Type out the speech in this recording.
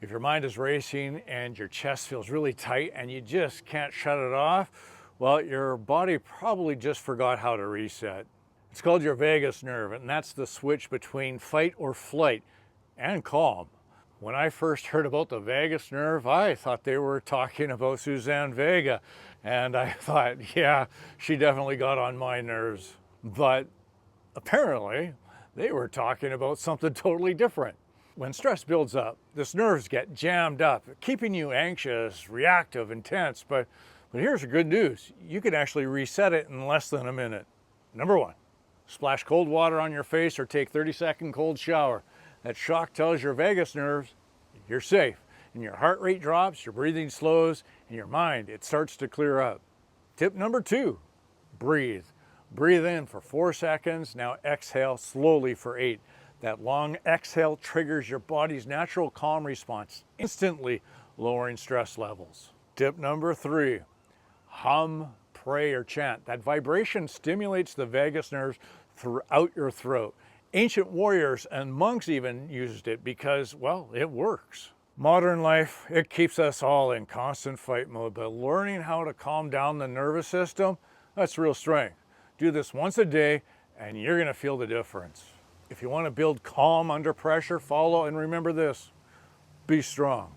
If your mind is racing and your chest feels really tight and you just can't shut it off, well, your body probably just forgot how to reset. It's called your vagus nerve, and that's the switch between fight or flight and calm. When I first heard about the vagus nerve, I thought they were talking about Suzanne Vega, and I thought, yeah, she definitely got on my nerves. But apparently, they were talking about something totally different. When stress builds up, these nerves get jammed up, keeping you anxious, reactive, and tense. But here's the good news. You can actually reset it in less than a minute. Number one, splash cold water on your face or take 30-second cold shower. That shock tells your vagus nerves you're safe. And your heart rate drops, your breathing slows, and your mind, it starts to clear up. Tip number two, breathe. Breathe in for 4 seconds. Now exhale slowly for 8. That long exhale triggers your body's natural calm response, instantly lowering stress levels. Tip number 3, hum, pray, or chant. That vibration stimulates the vagus nerves throughout your throat. Ancient warriors and monks even used it because, well, it works. Modern life, it keeps us all in constant fight mode, but learning how to calm down the nervous system, that's real strength. Do this once a day and you're gonna feel the difference. If you want to build calm under pressure, follow and remember this: be strong.